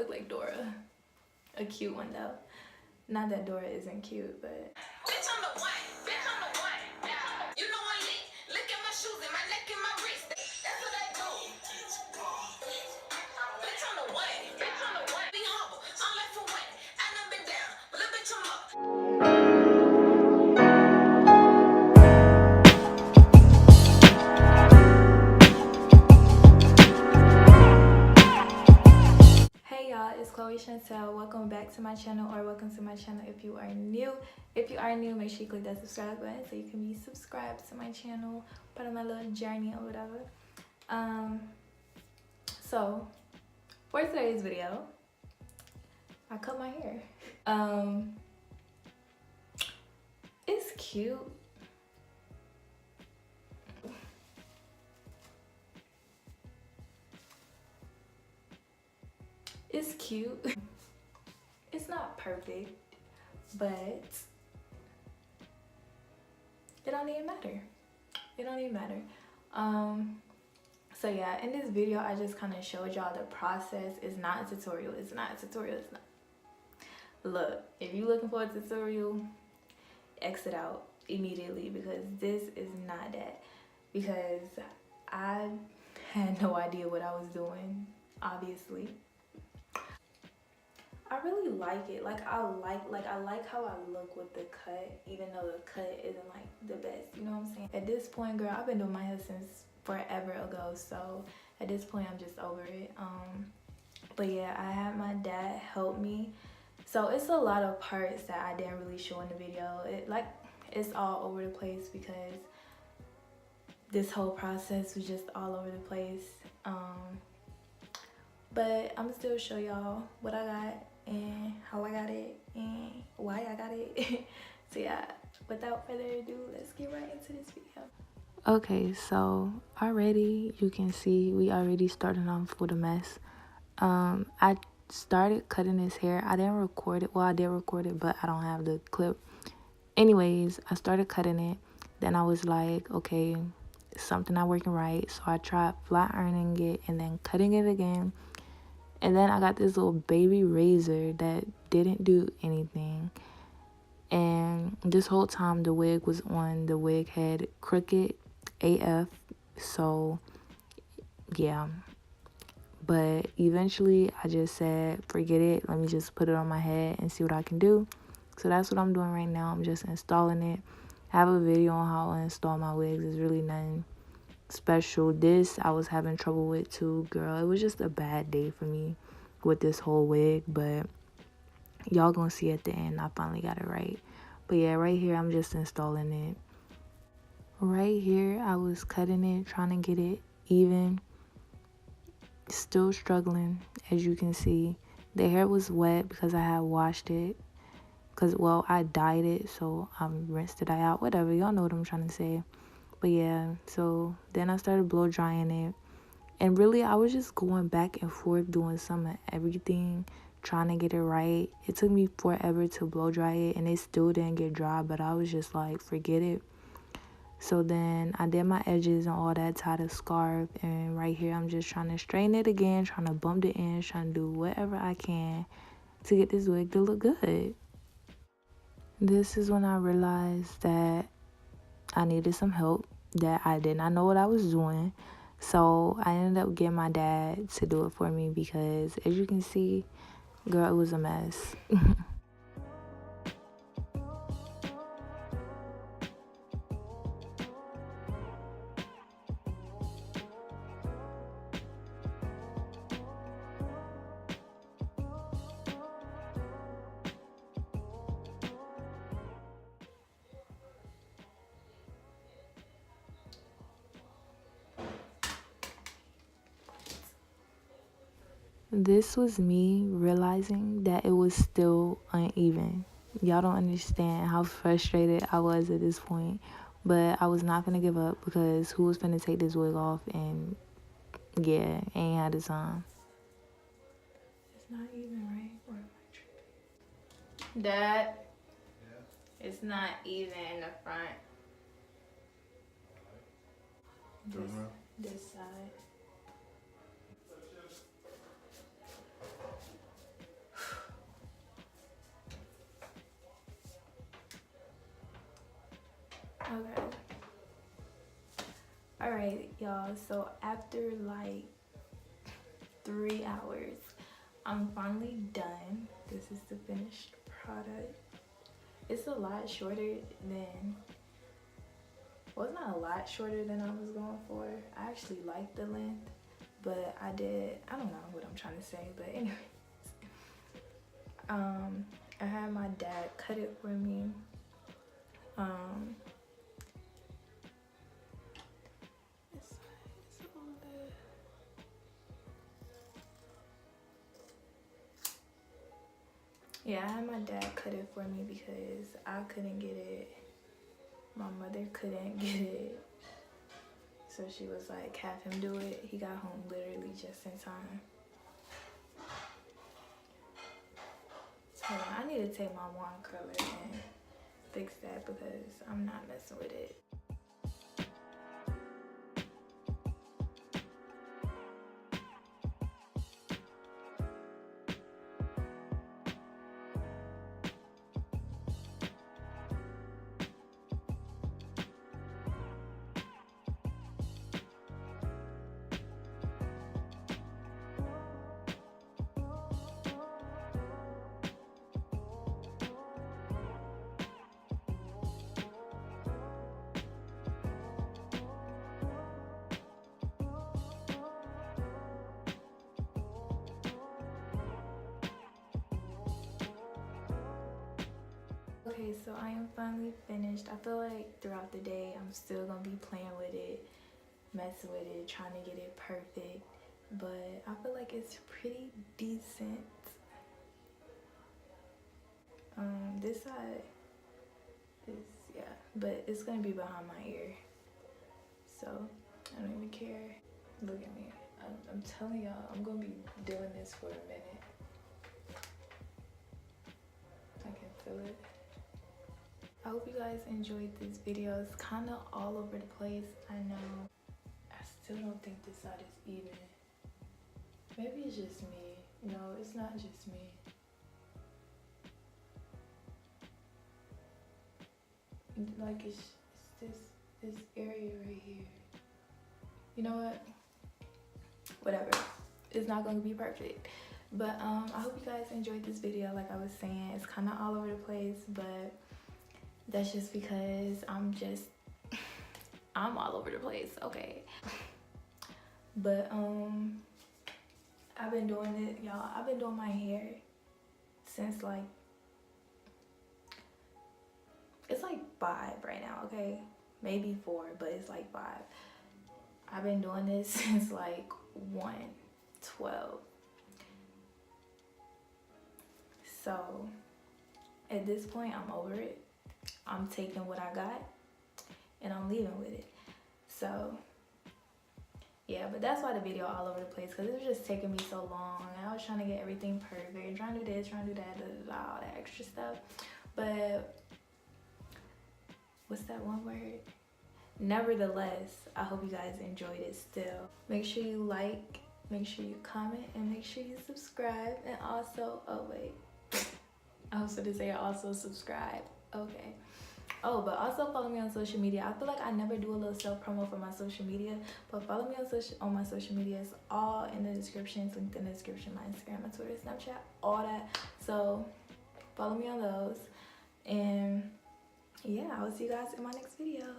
look like Dora. A cute one though. Not that Dora isn't cute, but. Bitch, I'm the one. Bitch, I'm the one. Yeah. You know I'm lit. Look at my shoes and my neck and my wrist. That's what I do. Bitch, I'm the one. Bitch, I'm the one. Be humble. I'm left for one. I done been down. But little bitch, I'm up. Hey y'all, it's Chloe Chantel. Welcome back to my channel, or welcome to my channel if you are new. If you are new, make sure you click that subscribe button so you can be subscribed to my channel, part of my little journey or whatever. So for today's video, I cut my hair. It's cute. It's cute. It's not perfect, but it don't even matter. It don't even matter. So yeah, in this video, I just kind of showed y'all the process. It's not a tutorial. It's not a tutorial. It's not. Look, if you're looking for a tutorial, exit out immediately, because this is not that. Because I had no idea what I was doing, obviously. I really like it. I like how I look with the cut, even though the cut isn't like the best, you know what I'm saying? At this point, girl, I've been doing my hair since forever ago, so at this point I'm just over it. But yeah, I had my dad help me. So it's a lot of parts that I didn't really show in the video. It's all over the place because this whole process was just all over the place. But I'm still show y'all what I got and how I got it and why I got it. So yeah, without further ado, let's get right into this video. Okay, so already you can see we already started off with a mess. I started cutting his hair. I didn't record it. Well, I did record it, but I don't have the clip. Anyways, I started cutting it. Then I was like, okay, something not working right. So I tried flat ironing it and then cutting it again. And then I got this little baby razor that didn't do anything. And this whole time the wig was on. The wig had crooked AF. So, yeah. But eventually I just said, forget it. Let me just put it on my head and see what I can do. So that's what I'm doing right now. I'm just installing it. I have a video on how to install my wigs. It's really nothing special. This I was having trouble with too, girl. It was just a bad day for me with this whole wig, but y'all gonna see at the end I finally got it right. But yeah, right here I'm just installing it. Right here I was cutting it, trying to get it even. Still struggling, as you can see. The hair was wet because I had washed it, because, well, I dyed it, so I rinsed the dye out, whatever, y'all know what I'm trying to say. But yeah, so then I started blow drying it, and really I was just going back and forth doing some of everything, trying to get it right. It took me forever to blow dry it, and it still didn't get dry, but I was just like, forget it. So then I did my edges and all that, tied a scarf, and right here I'm just trying to straighten it again, trying to bump the ends, trying to do whatever I can to get this wig to look good. This is when I realized that I needed some help, that I did not know what I was doing. So I ended up getting my dad to do it for me because, as you can see, girl, it was a mess. This was me realizing that it was still uneven. Y'all don't understand how frustrated I was at this point. But I was not going to give up, because who was going to take this wig off and, yeah, ain't had the time. It's not even, right? Or am I tripping? Dad, yeah. It's not even in the front. This side. Okay. Alright, y'all. So after like 3 hours, I'm finally done. This is the finished product. It's a lot shorter than, well, it's not a lot shorter than I was going for. I actually like the length, but I don't know what I'm trying to say, but anyways. I had my dad cut it for me. Yeah, I had my dad cut it for me because I couldn't get it. My mother couldn't get it. So she was like, have him do it. He got home literally just in time. So I need to take my wand curler and fix that because I'm not messing with it. Okay, so I am finally finished. I feel like throughout the day I'm still gonna be playing with it, messing with it, trying to get it perfect, but I feel like it's pretty decent. This side is, yeah, but it's gonna be behind my ear, so I don't even care. Look at me. I'm telling y'all, I'm gonna be doing this for a minute. I can feel it. I hope you guys enjoyed this video. It's kind of all over the place, I know. I still don't think this side is even. Maybe it's just me. No, it's not just me. Like it's this area right here. You know what? Whatever. It's not gonna be perfect. But I hope you guys enjoyed this video. Like I was saying, it's kind of all over the place, but that's just because I'm all over the place, okay? But I've been doing it, y'all. I've been doing my hair since like, it's like 5 right now, okay? Maybe 4, but it's like 5. I've been doing this since like 1:12. So at this point, I'm over it. I'm taking what I got and I'm leaving with it. So yeah, but that's why the video all over the place, because it was just taking me so long and I was trying to get everything perfect, trying to do this, trying to do that, all that extra stuff. But what's that one word? Nevertheless, I hope you guys enjoyed it still. Make sure you like, make sure you comment, and make sure you subscribe. And also, oh wait, I was going to say also subscribe. Okay. Oh, but also follow me on social media. I feel like I never do a little self promo for my social media, but follow me on my social medias, all in the description. It's linked in the description. My Instagram, my Twitter, Snapchat, all that. So follow me on those. And yeah, I will see you guys in my next video.